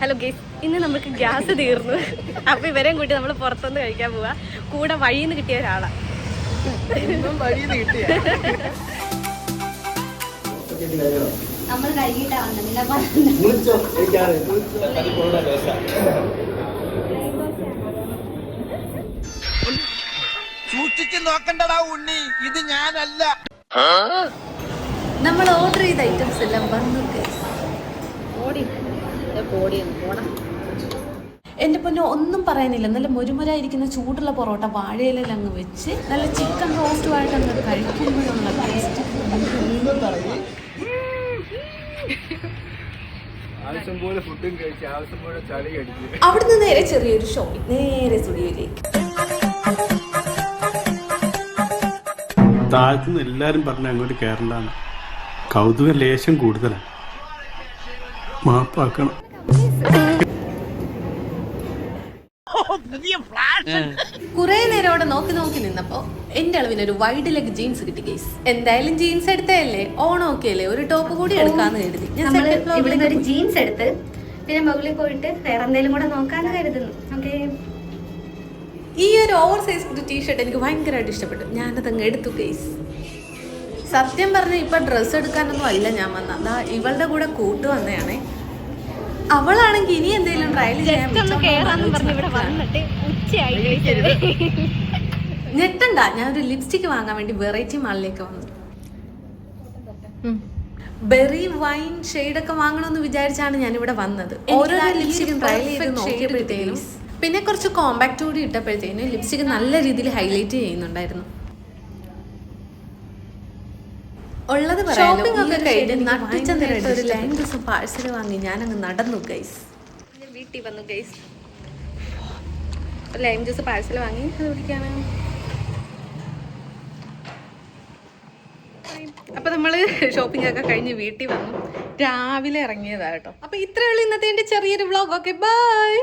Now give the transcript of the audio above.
Hello guys, ഇന്ന് നമുക്ക് gas തീർന്നു. അപ്പൊ ഇവരെയും കൂട്ടി നമ്മൾ പുറത്തുനിന്ന് കഴിക്കാൻ പോവാ. കൂടെ വഴിയിൽ നിന്ന് കിട്ടിയ ഒരാളാ. നമ്മൾ കഴുകിട്ടാ വന്നില്ല. സൂക്ഷിച്ച് നോക്കണ്ടടാ ഉണ്ണി, ഇത് ഞാനല്ല. നമ്മൾ ഓർഡർ ചെയ്ത ഐറ്റംസ് എല്ലാം വന്നു. എന്റെ പൊന്നോ, ഒന്നും പറയാനില്ല. നല്ല മുരുമുരായിരിക്കുന്ന ചൂടുള്ള പൊറോട്ട വാഴയിലെല്ലാം അങ്ങ് വെച്ച് നല്ല ചിക്കൻ റോസ്റ്റുമായിട്ട് അങ്ങ് കഴിക്കുമ്പോഴുള്ള ടേസ്റ്റ്. അവിടുന്ന് നേരെ ചെറിയൊരു ഷോപ്പിംഗ്, നേരെ സ്റ്റുഡിയോയിലേക്ക്. താഴത്തുനിന്ന് എല്ലാരും പറഞ്ഞ അങ്ങോട്ട് കയറണ്ടാണ്. കൗതുക ലേശം കൂടുതലാണ്. മാപ്പാക്കണം. കുറെ നേരം അവിടെ നോക്കി നിന്നപ്പോ എന്റെ അളവിനൊരു വൈഡ് ലെഗ് ജീൻസ് കിട്ടി ഗൈസ്. എന്തായാലും ജീൻസ് എടുത്തല്ലേ, ഓണമൊക്കെ അല്ലേ, ഒരു ടോപ്പ് കൂടി എടുക്കാന്ന് കരുതി ഇവിടുന്ന് ഒരു ജീൻസ് എടുത്ത് പിന്നെ മുകളിൽ പോയിട്ട് വേറെ എന്തെങ്കിലും കൂടെ നോക്കാന്ന് കരുതുന്നു. ഓക്കെ, ഈ ഒരു ഓവർ സൈസ് ടീഷർട്ട് എനിക്ക് ഭയങ്കരമായിട്ട് ഇഷ്ടപ്പെട്ടു. ഞാനതങ്ങ് എടുത്തു ഗൈസ്. സത്യം പറഞ്ഞ ഇപ്പൊ ഡ്രസ്സ് എടുക്കാനൊന്നും അല്ല ഞാൻ വന്ന, അതാ ഇവളുടെ കൂടെ കൂട്ടു വന്നതാണേ. അവളാണെങ്കിൽ ഇനി എന്തെങ്കിലും ട്രയൽ ചെയ്യാൻ ഞെട്ടണ്ട. ഞാനൊരു ലിപ്സ്റ്റിക് വാങ്ങാൻ വേണ്ടി വെറൈറ്റി മാളിലേക്ക് വന്നു. ബെറി വൈൻ ഷെയ്ഡൊക്കെ വാങ്ങണമെന്ന് വിചാരിച്ചാണ് ഞാനിവിടെ വന്നത്. ഓരോ ലിപ്സ്റ്റിക്കും ട്രയൽ ചെയ്ത് നോക്കിയപ്പോഴത്തേനും പിന്നെ കുറച്ച് കോമ്പാക്ട് കൂടി ഇട്ടപ്പോഴത്തേനും ലിപ്സ്റ്റിക് നല്ല രീതിയിൽ ഹൈലൈറ്റ് ചെയ്യുന്നുണ്ടായിരുന്നു. ഉള്ളത് ഷോപ്പിംഗ് ഒക്കെ കഴിഞ്ഞ് നട്ടിച്ചെന്നിട്ട് ഒരു ലൈൻ ദിവസം പാഴ്സൽ വാങ്ങി ഞാനങ്ങ് നടന്നു ഗൈസ്. വീട്ടിൽ വന്നു ഗൈസ്. ലൈം ജ്യൂസ് പാഴ്സൽ വാങ്ങി അത് കുടിക്കാണ്. അപ്പൊ നമ്മള് ഷോപ്പിംഗ് ഒക്കെ കഴിഞ്ഞ് വീട്ടിൽ വന്നു. രാവിലെ ഇറങ്ങിയതാ കേട്ടോ. അപ്പൊ ഇത്രയുള്ള ഇന്നത്തെ എന്റെ ചെറിയൊരു വ്ളോഗ്. Okay, by.